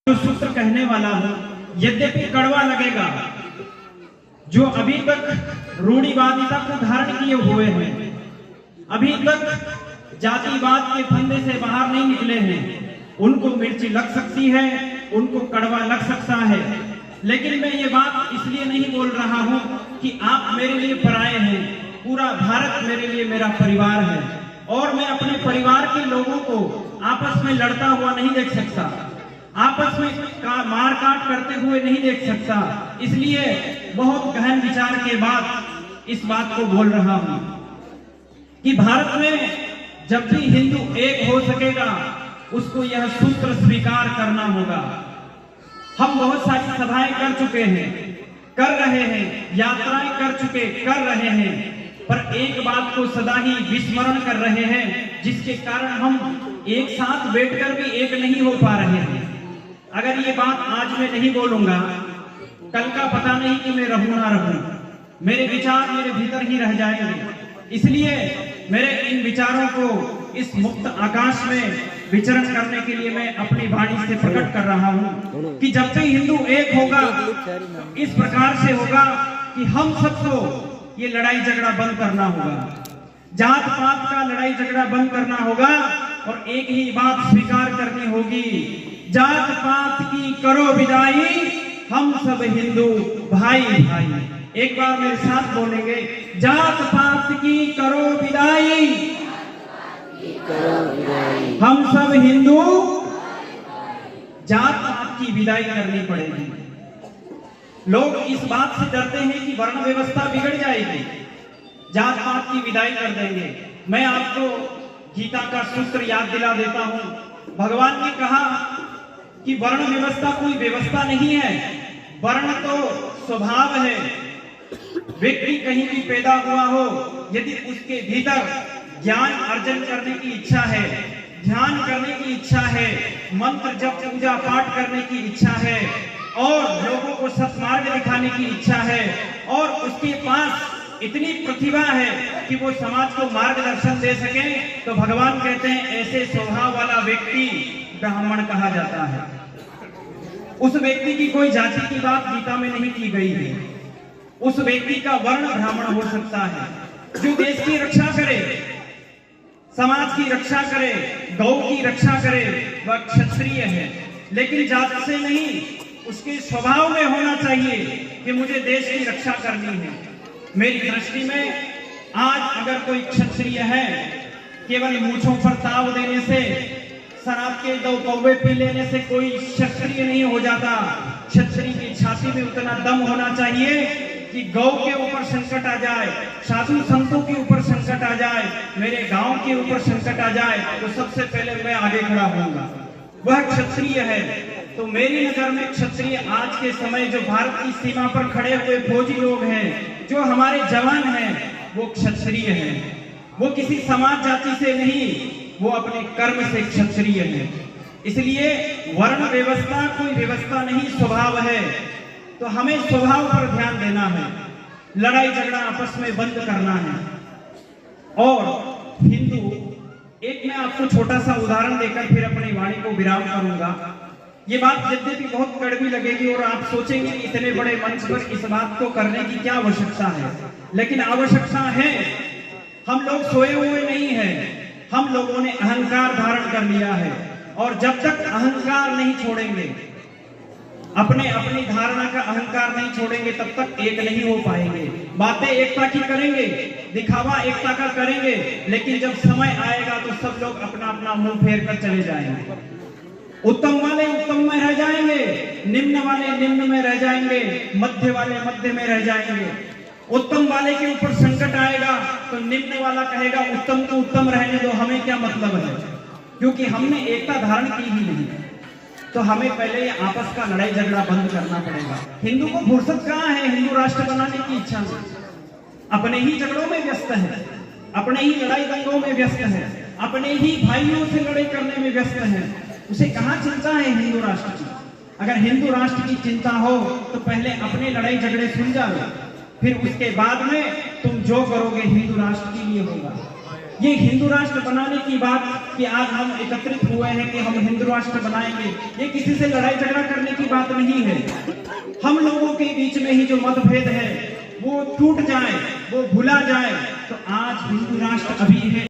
जो सूत्र कहने वाला हूं, यद्यपि कड़वा लगेगा, जो अभी तक रूढ़िवादिता को धारण किए हुए हैं, अभी तक जातिवाद के फंदे से बाहर नहीं निकले हैं, उनको मिर्ची लग सकती है, उनको कड़वा लग सकता है। लेकिन मैं ये बात इसलिए नहीं बोल रहा हूं कि आप मेरे लिए पराये हैं। पूरा भारत मेरे लिए मेरा परिवार है और मैं अपने परिवार के लोगों को आपस में लड़ता हुआ नहीं देख सकता, आपस में मार काट करते हुए नहीं देख सकता। इसलिए बहुत गहन विचार के बाद इस बात को बोल रहा हूं कि भारत में जब भी हिंदू एक हो सकेगा, उसको यह सूत्र स्वीकार करना होगा। हम बहुत सारी सभाएं कर चुके हैं, कर रहे हैं, यात्राएं कर चुके, कर रहे हैं, पर एक बात को सदा ही विस्मरण कर रहे हैं, जिसके कारण हम एक साथ बैठकर भी एक नहीं हो पा रहे हैं। अगर ये बात आज मैं नहीं बोलूंगा, कल का पता नहीं कि मैं रहूं ना रहूं, मेरे विचार मेरे भीतर ही रह जाएंगे। इसलिए मेरे इन विचारों को इस मुक्त आकाश में विचरण करने के लिए मैं अपनी वाणी से प्रकट कर रहा हूं कि जब भी हिंदू एक होगा, इस प्रकार से होगा कि हम सबको ये लड़ाई झगड़ा बंद करना होगा, जात पात का लड़ाई झगड़ा बंद करना होगा और एक ही बात स्वीकार करनी होगी, जात पात की करो विदाई, हम सब हिंदू भाई भाई। एक बार मेरे साथ बोलेंगे, जात पात की करो विदाई, हम सब हिंदू। जात पात की विदाई करनी पड़ेगी। लोग इस बात से डरते हैं कि वर्ण व्यवस्था बिगड़ जाएगी, जात पात की विदाई कर देंगे। मैं आपको गीता का सूत्र याद दिला देता हूं। भगवान ने कहा कि वर्ण व्यवस्था कोई व्यवस्था नहीं है, वर्ण तो स्वभाव है। व्यक्ति कहीं भी पैदा हुआ हो, यदि उसके भीतर ज्ञान अर्जन करने की इच्छा है, ध्यान करने की इच्छा है, मंत्र जप पूजा पाठ करने की इच्छा है और लोगों को सत्मार्ग दिखाने की इच्छा है और उसके पास इतनी प्रतिभा है कि वो समाज को मार्गदर्शन दे सके, तो भगवान कहते हैं ऐसे स्वभाव वाला व्यक्ति ब्राह्मण कहा जाता है। उस व्यक्ति की कोई जाति की बात गीता में नहीं की गई है। उस व्यक्ति का वर्ण ब्राह्मण हो सकता है, जो देश की रक्षा करे, समाज की रक्षा करे, गौ की रक्षा करे, वह क्षत्रिय है। लेकिन जाति से नहीं, उसके स्वभाव में होना चाहिए कि मुझे देश की रक्षा करनी है। मेरी दृष्टि में आज अगर कोई क्षत्रिय है, केवल मूंछों पर ताव देने से, शराब के 2 कौवे पी लेने से कोई क्षत्रिय नहीं हो जाता। क्षत्रिय की छाती में उतना दम होना चाहिए कि गौ के ऊपर संकट आ जाए, साधु संतों के ऊपर संकट आ जाए, मेरे गांव के ऊपर संकट आ जाए, तो सबसे पहले मैं आगे खड़ा होऊंगा। वह क्षत्रिय है। तो मेरी नजर में क्षत्रिय आज के समय जो भारत की सीमा पर खड़े हुए फौजी लोग हैं, जो हमारे जवान हैं, वो क्षत्रिय हैं। वो किसी समाज जाति से नहीं, वो अपने कर्म से क्षत्रिय है। इसलिए वर्ण व्यवस्था कोई व्यवस्था नहीं, स्वभाव है। तो हमें स्वभाव पर ध्यान देना है, लड़ाई झगड़ा आपस में बंद करना है। और हिंदू, एक मैं आपको छोटा सा उदाहरण देकर फिर अपनी वाणी को विराम करूंगा। ये बात यद्यपि बहुत कड़वी लगेगी और आप सोचेंगे इतने बड़े मंच पर इस बात को करने की क्या आवश्यकता है, लेकिन आवश्यकता है। हम लोग सोए हुए नहीं हैं, हम लोगों ने अहंकार धारण कर लिया है और जब तक अहंकार नहीं छोड़ेंगे, अपने अपनी धारणा का अहंकार नहीं छोड़ेंगे, तब तक एक नहीं हो पाएंगे। बातें एकता की करेंगे, दिखावा एकता का करेंगे, लेकिन जब समय आएगा तो सब लोग अपना अपना मुंह फेर कर चले जाएंगे। उत्तम वाले उत्तम में रह जाएंगे, निम्न वाले निम्न में रह जाएंगे, मध्य वाले मध्य में रह जाएंगे। उत्तम वाले के ऊपर संकट आएगा तो निम्न वाला कहेगा उत्तम तो उत्तम रहने दो, हमें क्या मतलब है, क्योंकि हमने एकता धारण की ही नहीं। तो हमें पहले आपस का लड़ाई झगड़ा बंद करना पड़ेगा। हिंदू को फुर्सत कहाँ है हिंदू राष्ट्र बनाने की इच्छा से? अपने ही झगड़ों में व्यस्त है, अपने ही लड़ाई दंगों में व्यस्त है, अपने ही भाइयों से लड़ाई करने में व्यस्त है। उसे कहाँ चिंता है हिंदू राष्ट्र की? अगर हिंदू राष्ट्र की चिंता हो तो पहले अपने लड़ाई झगड़े सुलझा लो, फिर उसके बाद में तुम जो करोगे हिंदू राष्ट्र के लिए होगा। ये हिंदू राष्ट्र बनाने की बात कि आज हम एकत्रित हुए हैं कि हम हिंदू राष्ट्र बनाएंगे, ये किसी से लड़ाई झगड़ा करने की बात नहीं है। हम लोगों के बीच में ही जो मतभेद है वो टूट जाए, वो भुला जाए, तो आज हिंदू राष्ट्र अभी है।